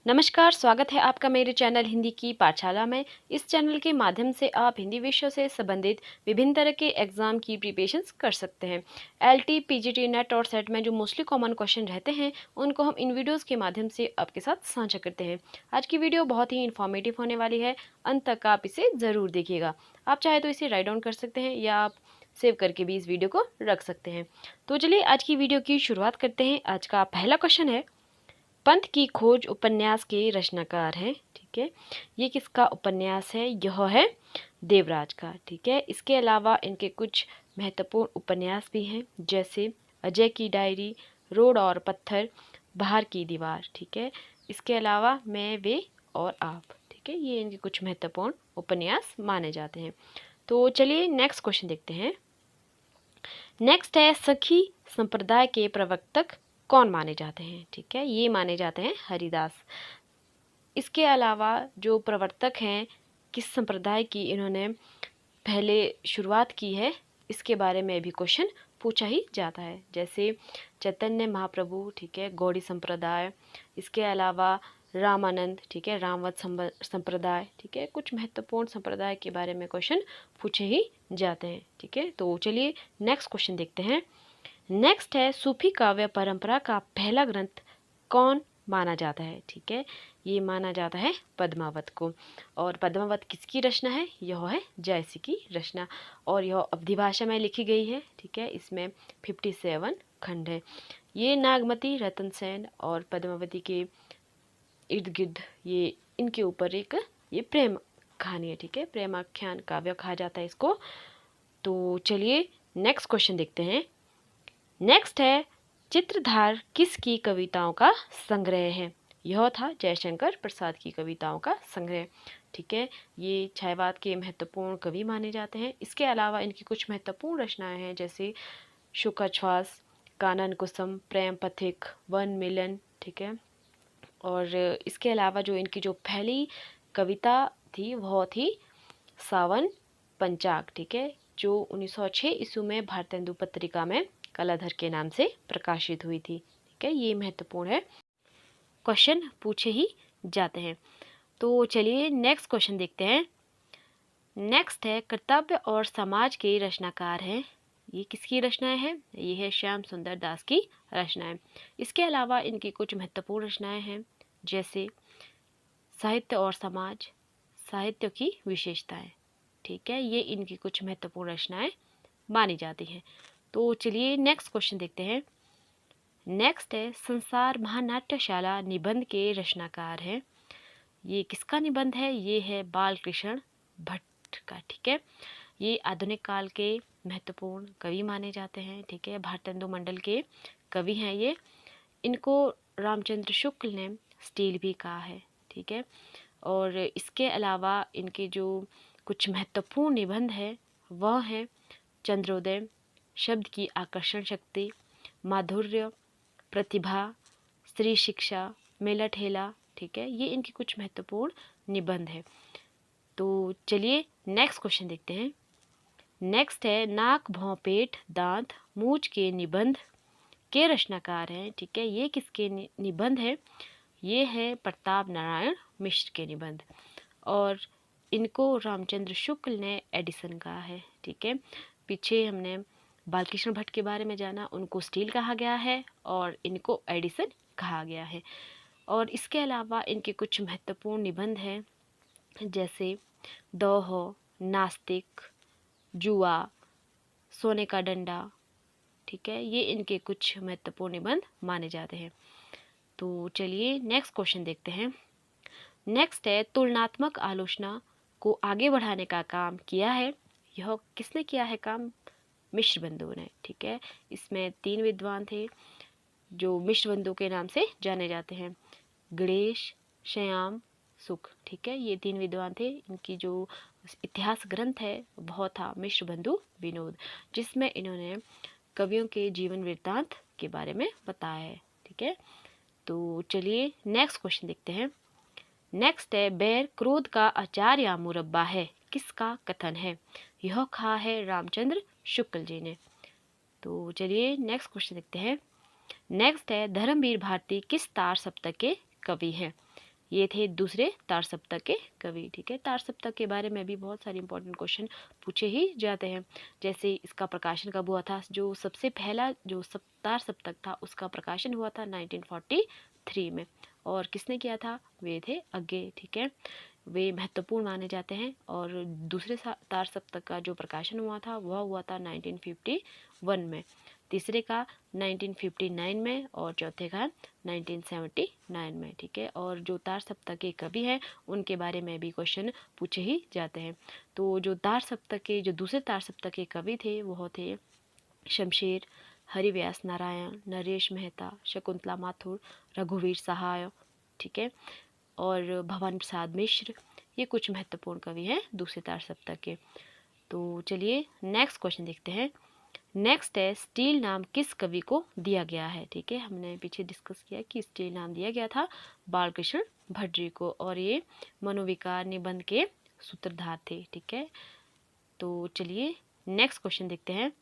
नमस्कार, स्वागत है आपका मेरे चैनल हिंदी की पाठशाला में। इस चैनल के माध्यम से आप हिंदी विषयों से संबंधित विभिन्न तरह के एग्ज़ाम की प्रिपरेशंस कर सकते हैं। एलटी, पीजीटी, नेट और सेट में जो मोस्टली कॉमन क्वेश्चन रहते हैं, उनको हम इन वीडियोस के माध्यम से आपके साथ साझा करते हैं। आज की वीडियो बहुत ही इन्फॉर्मेटिव होने वाली है, अंत तक आप इसे ज़रूर देखिएगा। आप चाहे तो इसे राइट डाउन कर सकते हैं या आप सेव करके भी इस वीडियो को रख सकते हैं। तो चलिए आज की वीडियो की शुरुआत करते हैं। आज का पहला क्वेश्चन है, पंथ की खोज उपन्यास के रचनाकार हैं। ठीक है, ये किसका उपन्यास है? यह है देवराज का। ठीक है, इसके अलावा इनके कुछ महत्वपूर्ण उपन्यास भी हैं, जैसे अजय की डायरी, रोड और पत्थर, बाहर की दीवार। ठीक है, इसके अलावा मैं, वे और आप। ठीक है, ये इनके कुछ महत्वपूर्ण उपन्यास माने जाते हैं। तो चलिए नेक्स्ट क्वेश्चन देखते हैं। नेक्स्ट है, सखी संप्रदाय के प्रवर्तक कौन माने जाते हैं? ठीक है, ये माने जाते हैं हरिदास। इसके अलावा जो प्रवर्तक हैं, किस संप्रदाय की इन्होंने पहले शुरुआत की है, इसके बारे में भी क्वेश्चन पूछा ही जाता है, जैसे चैतन्य महाप्रभु। ठीक है, गौड़ी संप्रदाय। इसके अलावा रामानंद। ठीक है, रामवत संप्रदाय। ठीक है, कुछ महत्वपूर्ण संप्रदाय के बारे में क्वेश्चन पूछे ही जाते हैं। ठीक है, तो चलिए नेक्स्ट क्वेश्चन देखते हैं। नेक्स्ट है, सूफी काव्य परंपरा का पहला ग्रंथ कौन माना जाता है? ठीक है, ये माना जाता है पद्मावत को। और पद्मावत किसकी रचना है? यह है जयसी की रचना, और यह अवधी भाषा में लिखी गई है। ठीक है, इसमें 57 खंड है। ये नागमती, रतन सेन और पद्मावती के इर्द गिर्द ये इनके ऊपर एक ये प्रेम कहानी है। ठीक है, प्रेमाख्यान काव्य कहा जाता है इसको। तो चलिए नेक्स्ट क्वेश्चन देखते हैं। नेक्स्ट है, चित्रधार किसकी कविताओं का संग्रह है? यह था जयशंकर प्रसाद की कविताओं का संग्रह। ठीक है, ये छायावाद के महत्वपूर्ण कवि माने जाते हैं। इसके अलावा इनकी कुछ महत्वपूर्ण रचनाएं हैं, जैसे शुकाश्वास, कानन कुसुम, प्रेम पथिक, वन मिलन। ठीक है, और इसके अलावा जो इनकी जो पहली कविता थी वह थी सावन पंचाग। ठीक है, जो 1906 ईस्वी में भारतेंदु पत्रिका में कलाधर के नाम से प्रकाशित हुई थी। ठीक है, ये महत्वपूर्ण है, क्वेश्चन पूछे ही जाते हैं। तो चलिए नेक्स्ट क्वेश्चन देखते हैं। नेक्स्ट है, कर्तव्य और समाज के रचनाकार हैं। ये किसकी रचनाएं हैं? ये है श्याम सुंदर दास की रचनाएं। इसके अलावा इनकी कुछ महत्वपूर्ण रचनाएं हैं, जैसे साहित्य और समाज, साहित्य की विशेषताएं। ठीक है, ये इनकी कुछ महत्वपूर्ण रचनाएं मानी जाती हैं। तो चलिए नेक्स्ट क्वेश्चन देखते हैं। नेक्स्ट है, संसार महानाट्यशाला निबंध के रचनाकार हैं। ये किसका निबंध है? ये है बालकृष्ण भट्ट का। ठीक है, ये आधुनिक काल के महत्वपूर्ण कवि माने जाते हैं। ठीक है, भारतेंदु मंडल के कवि हैं ये। इनको रामचंद्र शुक्ल ने स्टील भी कहा है। ठीक है, और इसके अलावा इनके जो कुछ महत्वपूर्ण निबंध है वह है चंद्रोदय, शब्द की आकर्षण शक्ति, माधुर्य, प्रतिभा, स्त्री शिक्षा, मेला ठेला। ठीक है, ये इनकी कुछ महत्वपूर्ण निबंध है। तो चलिए नेक्स्ट क्वेश्चन देखते हैं। नेक्स्ट है, नाक, भौं, पेट, दांत, मूंछ के निबंध के रचनाकार हैं। ठीक है, ये किसके निबंध है? ये है प्रताप नारायण मिश्र के निबंध, और इनको रामचंद्र शुक्ल ने एडिसन कहा है। ठीक है, पीछे हमने बालकृष्ण भट्ट के बारे में जाना, उनको स्टील कहा गया है और इनको एडिसन कहा गया है। और इसके अलावा इनके कुछ महत्वपूर्ण निबंध हैं, जैसे दोह, नास्तिक, जुआ, सोने का डंडा। ठीक है, ये इनके कुछ महत्वपूर्ण निबंध माने जाते हैं। तो चलिए नेक्स्ट क्वेश्चन देखते हैं। नेक्स्ट है, तुलनात्मक आलोचना को आगे बढ़ाने का काम किया है। यह किसने किया है काम? मिश्र बंधुओं ने। ठीक है, इसमें 3 विद्वान थे जो मिश्र बंधु के नाम से जाने जाते हैं, गणेश, श्याम, सुख। ठीक है, ये 3 विद्वान थे। इनकी जो इतिहास ग्रंथ है वह था मिश्र बंधु विनोद, जिसमें इन्होंने कवियों के जीवन वृत्तांत के बारे में बताया है। ठीक है, तो चलिए नेक्स्ट क्वेश्चन देखते हैं। नेक्स्ट है, बैर क्रोध का अचार या मुरब्बा है, किसका कथन है? यह कहा है रामचंद्र शुक्ल जी ने। तो चलिए नेक्स्ट क्वेश्चन देखते हैं। नेक्स्ट है, धर्मवीर भारती किस तार सप्तक के कवि हैं? ये थे दूसरे तार सप्तक के कवि। ठीक है, तार सप्तक के बारे में भी बहुत सारे इंपॉर्टेंट क्वेश्चन पूछे ही जाते हैं। जैसे इसका प्रकाशन कब हुआ था, जो सबसे पहला जो तार सप्तक था उसका प्रकाशन हुआ था 1943 में, और किसने किया था, वे थे अज्ञे। ठीक है, वे महत्वपूर्ण माने जाते हैं। और दूसरे तार सप्तक का जो प्रकाशन हुआ था वह हुआ था 1951 में, तीसरे का 1959 में, और चौथे का 1979 में। ठीक है, और जो तार सप्तक के कवि हैं उनके बारे में भी क्वेश्चन पूछे ही जाते हैं। तो जो तार सप्तक के जो दूसरे तार सप्तक के कवि थे वह थे शमशेर, हरिव्यास नारायण, नरेश मेहता, शकुंतला माथुर, रघुवीर सहाय। ठीक है, और भवानी प्रसाद मिश्र, ये कुछ महत्वपूर्ण कवि हैं दूसरे तार सप्तक के। तो चलिए नेक्स्ट क्वेश्चन देखते हैं। नेक्स्ट है, स्टील नाम किस कवि को दिया गया है। ठीक है, हमने पीछे डिस्कस किया कि स्टील नाम दिया गया था बालकृष्ण भट्ट जी को, और ये मनोविकार निबंध के सूत्रधार थे। ठीक है, तो चलिए नेक्स्ट क्वेश्चन देखते हैं।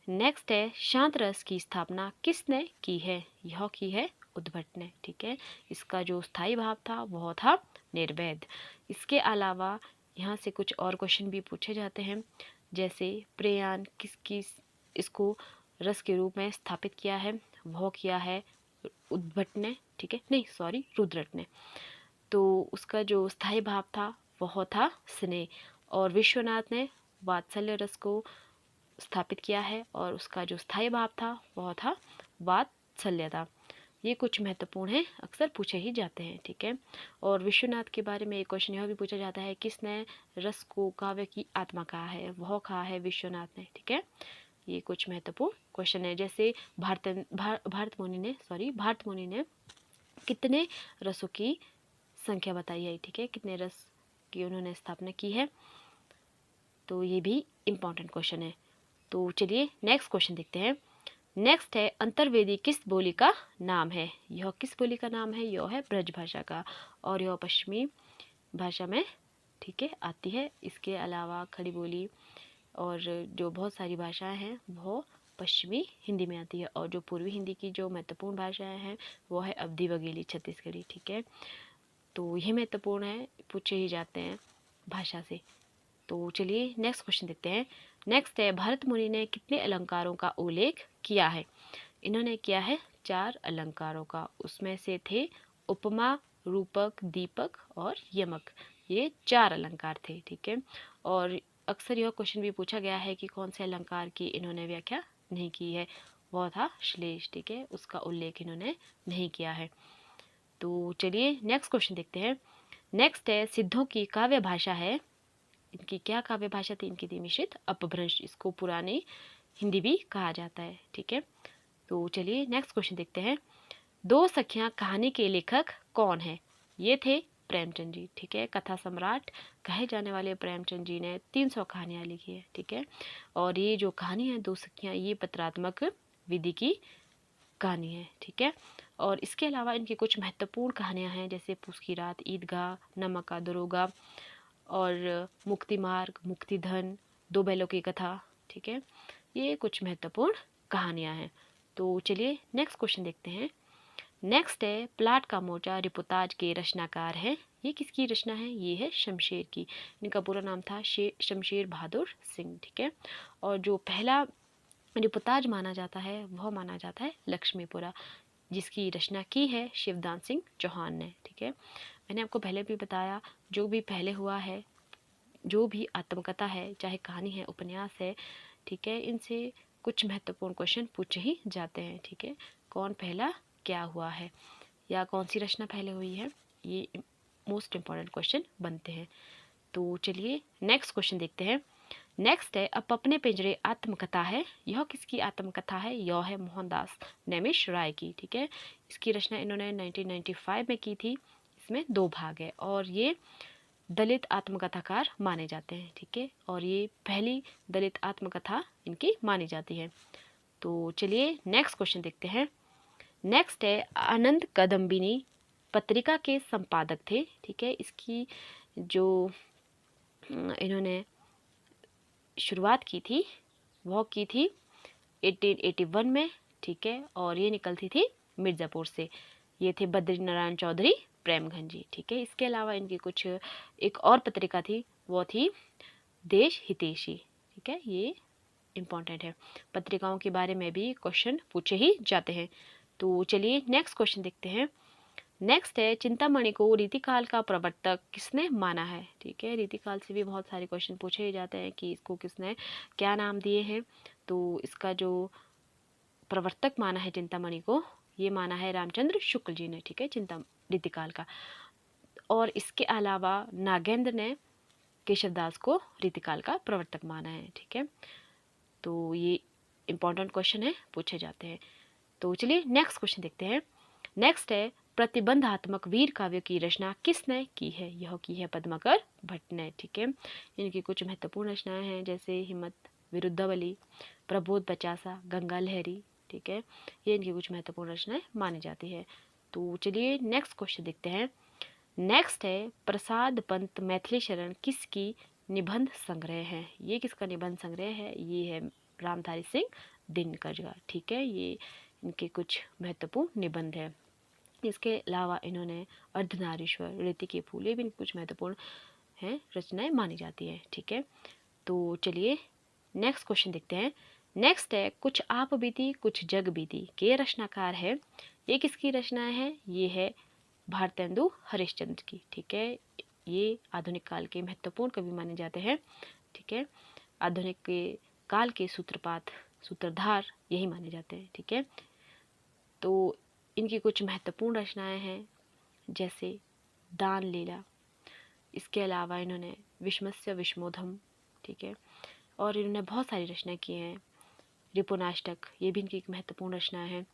नेक्स्ट है, शांत रस की स्थापना किसने की है। यह की है उद्भट ने। ठीक है, इसका जो स्थायी भाव था वह था निर्वेद। इसके अलावा यहाँ से कुछ और क्वेश्चन भी पूछे जाते हैं, जैसे प्रयाण किसकी इसको रस के रूप में स्थापित किया है, वह किया है उद्भट ने। ठीक है, नहीं सॉरी, रुद्रट ने। तो उसका जो स्थायी भाव था वह था स्नेह, और विश्वनाथ ने वात्सल्य रस को स्थापित किया है, और उसका जो स्थायी भाव था वह था वात्सल्यता। ये कुछ महत्वपूर्ण है, अक्सर पूछे ही जाते हैं। ठीक है, और विश्वनाथ के बारे में एक क्वेश्चन यह भी पूछा जाता है, किसने रस को काव्य की आत्मा कहा है, वह कहा है विश्वनाथ ने। ठीक है, ये कुछ महत्वपूर्ण क्वेश्चन है। जैसे भारत मुनि ने कितने रसों की संख्या बताई है। ठीक है, कितने रस की उन्होंने स्थापना की है, तो ये भी इम्पॉर्टेंट क्वेश्चन है। तो चलिए नेक्स्ट क्वेश्चन देखते हैं। नेक्स्ट है, अंतर्वेदी किस बोली का नाम है। यह किस बोली का नाम है, यह है ब्रज भाषा का, और यह पश्चिमी भाषा में ठीक है आती है। इसके अलावा खड़ी बोली और जो बहुत सारी भाषाएं हैं वो पश्चिमी हिंदी में आती है, और जो पूर्वी हिंदी की जो महत्वपूर्ण भाषाएं हैं वो है अवधी, बघेली, छत्तीसगढ़ी। ठीक है, तो ये महत्वपूर्ण है, पूछे ही जाते हैं भाषा से। तो चलिए नेक्स्ट क्वेश्चन देखते हैं। नेक्स्ट है, भरत मुनि ने कितने अलंकारों का उल्लेख किया है। इन्होंने किया है 4 अलंकारों का, उसमें से थे उपमा, रूपक, दीपक और यमक। ये 4 अलंकार थे। ठीक है, और अक्सर यह क्वेश्चन भी पूछा गया है कि कौन से अलंकार की इन्होंने व्याख्या नहीं की है, वह था श्लेष। ठीक है, उसका उल्लेख इन्होंने नहीं किया है। तो चलिए नेक्स्ट क्वेश्चन देखते हैं। नेक्स्ट है, सिद्धों की काव्य भाषा है, इनकी क्या काव्य भाषा थी, इनकी थी मिश्रित अपभ्रंश। इसको पुरानी हिंदी भी कहा जाता है। ठीक है, तो चलिए नेक्स्ट क्वेश्चन देखते हैं। 2 सखियां कहानी के लेखक कौन है। ये थे प्रेमचंद जी। ठीक है, कथा सम्राट कहे जाने वाले प्रेमचंद जी ने 300 कहानियां लिखी है। ठीक है, और ये जो कहानी है 2 सखियां, ये पत्रात्मक विधि की कहानी है। ठीक है, और इसके अलावा इनकी कुछ महत्वपूर्ण कहानियां हैं, जैसे पूस की रात, ईदगाह, नमक का दरोगा, और मुक्ति मार्ग, मुक्ति धन, 2 बैलों की कथा। ठीक है, ये कुछ महत्वपूर्ण कहानियां हैं। तो चलिए नेक्स्ट क्वेश्चन देखते हैं। नेक्स्ट है, प्लाट का मोर्चा रिपोर्ताज के रचनाकार हैं। ये किसकी रचना है, ये है शमशेर की। इनका पूरा नाम था शमशेर बहादुर सिंह। ठीक है, और जो पहला रिपोर्ताज माना जाता है वह माना जाता है लक्ष्मीपुरा, जिसकी रचना की है शिवदान सिंह चौहान ने। ठीक है, मैंने आपको पहले भी बताया, जो भी पहले हुआ है, जो भी आत्मकथा है, चाहे कहानी है, उपन्यास है, ठीक है, इनसे कुछ महत्वपूर्ण क्वेश्चन पूछे ही जाते हैं। ठीक है, कौन पहला क्या हुआ है, या कौन सी रचना पहले हुई है, ये मोस्ट इम्पॉर्टेंट क्वेश्चन बनते हैं। तो चलिए नेक्स्ट क्वेश्चन देखते हैं। नेक्स्ट है, अब अपने पिंजरे आत्मकथा है। यह किसकी आत्मकथा है, यह है मोहनदास नैमिष राय की। ठीक है, इसकी रचना इन्होंने 1995 में की थी। इसमें 2 भाग है, और ये दलित आत्मकथाकार माने जाते हैं। ठीक है, और ये पहली दलित आत्मकथा इनकी मानी जाती है। तो चलिए नेक्स्ट क्वेश्चन देखते हैं। नेक्स्ट है, आनंद कदम्बिनी पत्रिका के संपादक थे। ठीक है, इसकी जो इन्होंने शुरुआत की थी वह की थी 1881 में। ठीक है, और ये निकलती थी मिर्ज़ापुर से। ये थे बद्री नारायण चौधरी प्रेमघन जी। ठीक है, इसके अलावा इनकी कुछ एक और पत्रिका थी, वो थी देश हितैषी। ठीक है, ये इम्पॉर्टेंट है, पत्रिकाओं के बारे में भी क्वेश्चन पूछे ही जाते हैं। तो चलिए नेक्स्ट क्वेश्चन देखते हैं। नेक्स्ट है, चिंतामणि को रीतिकाल का प्रवर्तक किसने माना है। ठीक है, रीतिकाल से भी बहुत सारे क्वेश्चन पूछे जाते हैं कि इसको किसने क्या नाम दिए हैं। तो इसका जो प्रवर्तक माना है चिंतामणि को, ये माना है रामचंद्र शुक्ल जी ने। ठीक है, रीतिकाल का। और इसके अलावा नागेंद्र ने केशवदास को रीतिकाल का प्रवर्तक माना है। ठीक है, तो ये इंपॉर्टेंट क्वेश्चन है, पूछे जाते हैं। तो चलिए नेक्स्ट क्वेश्चन देखते हैं। नेक्स्ट है, प्रतिबंधात्मक वीर काव्य की रचना किसने की है। यह की है पद्माकर भट्ट ने। ठीक है, इनकी कुछ महत्वपूर्ण रचनाएं हैं, जैसे हिम्मत विरुद्धावली, प्रबोध बचासा, गंगा लहरी। ठीक है, ये इनकी कुछ महत्वपूर्ण रचनाएं मानी जाती है। तो चलिए नेक्स्ट क्वेश्चन देखते हैं। नेक्स्ट है, प्रसाद पंत मैथिली शरण किसकी निबंध संग्रह है। ये किसका निबंध संग्रह है, ये है रामधारी सिंह दिनकर का। ठीक है, ये इनके कुछ महत्वपूर्ण निबंध है। इसके अलावा इन्होंने अर्धनारीश्वर, रीति के फूल, ये भी कुछ महत्वपूर्ण हैं रचनाएं मानी जाती हैं। ठीक है, तो चलिए नेक्स्ट क्वेश्चन देखते हैं। नेक्स्ट है, कुछ आप बीती कुछ जग बीती के रचनाकार है। ये किसकी रचना है, ये है भारतेंदु हरिश्चंद्र की। ठीक है, ये आधुनिक काल के महत्वपूर्ण कवि माने जाते हैं। ठीक है, आधुनिक के काल के सूत्रधार यही माने जाते हैं। ठीक है, तो इनकी कुछ महत्वपूर्ण रचनाएं हैं, जैसे दान लीला। इसके अलावा इन्होंने विषमस्य विषमोधम। ठीक है, और इन्होंने बहुत सारी रचनाएं की हैं। रिपुनाष्टक, ये भी इनकी एक महत्वपूर्ण रचना है।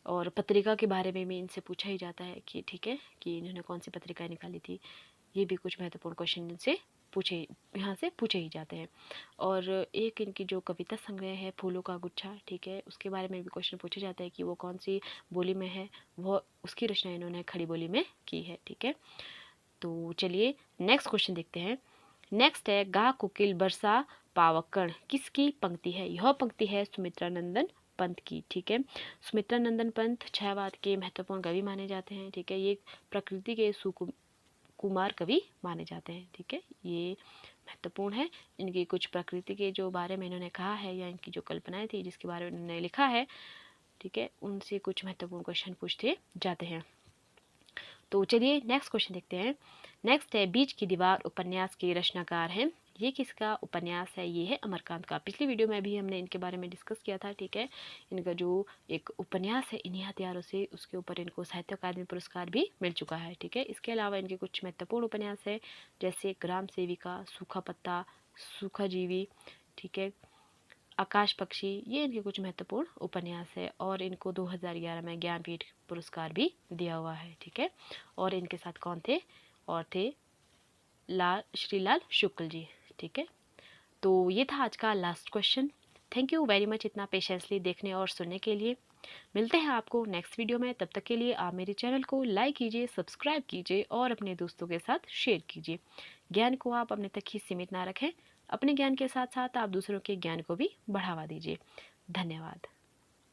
और पत्रिका के बारे में भी इनसे पूछा ही जाता है कि ठीक है, कि इन्होंने कौन सी पत्रिका निकाली थी। ये भी कुछ महत्वपूर्ण क्वेश्चन इनसे यहाँ से पूछे ही जाते हैं। और एक इनकी जो कविता संग्रह है फूलों का गुच्छा, ठीक है, उसके बारे में भी क्वेश्चन पूछे जाता है कि वो कौन सी बोली में है, वो उसकी रचना इन्होंने खड़ी बोली में की है। ठीक है, तो चलिए नेक्स्ट क्वेश्चन देखते हैं। नेक्स्ट है, गा कुकिल बरसा पावकण किसकी पंक्ति है। यह पंक्ति है सुमित्रानंदन पंत की। ठीक है, सुमित्रानंदन पंत छायावाद के महत्वपूर्ण कवि माने जाते हैं। ठीक है, ये प्रकृति के कुमार कवि माने जाते हैं। ठीक है, ये महत्वपूर्ण है। इनकी कुछ प्रकृति के जो बारे में इन्होंने कहा है, या इनकी जो कल्पनाएं थी जिसके बारे में इन्होंने लिखा है, ठीक है, उनसे कुछ महत्वपूर्ण क्वेश्चन पूछते जाते हैं। तो चलिए नेक्स्ट क्वेश्चन देखते हैं। नेक्स्ट है, बीच की दीवार उपन्यास के रचनाकार हैं। ये किसका उपन्यास है, ये है अमरकांत का। पिछली वीडियो में भी हमने इनके बारे में डिस्कस किया था। ठीक है, इनका जो एक उपन्यास है इन्हीं हथियारों से, उसके ऊपर इनको साहित्य अकादमी पुरस्कार भी मिल चुका है। ठीक है, इसके अलावा इनके कुछ महत्वपूर्ण उपन्यास है, जैसे ग्राम सेविका, सूखा पत्ता, सूखा जीवी, ठीक है, आकाश पक्षी, ये इनके कुछ महत्वपूर्ण उपन्यास है। और इनको 2011 में ज्ञानपीठ पुरस्कार भी दिया हुआ है। ठीक है, और इनके साथ कौन थे, और थे श्रीलाल शुक्ल जी। ठीक है, तो ये था आज का last question. Thank you very much इतना पेशेंसली देखने और सुनने के लिए। मिलते हैं आपको नेक्स्ट वीडियो में। तब तक के लिए आप मेरे चैनल को लाइक कीजिए, सब्सक्राइब कीजिए और अपने दोस्तों के साथ शेयर कीजिए। ज्ञान को आप अपने तक ही सीमित ना रखें, अपने ज्ञान के साथ साथ आप दूसरों के ज्ञान को भी बढ़ावा दीजिए। धन्यवाद।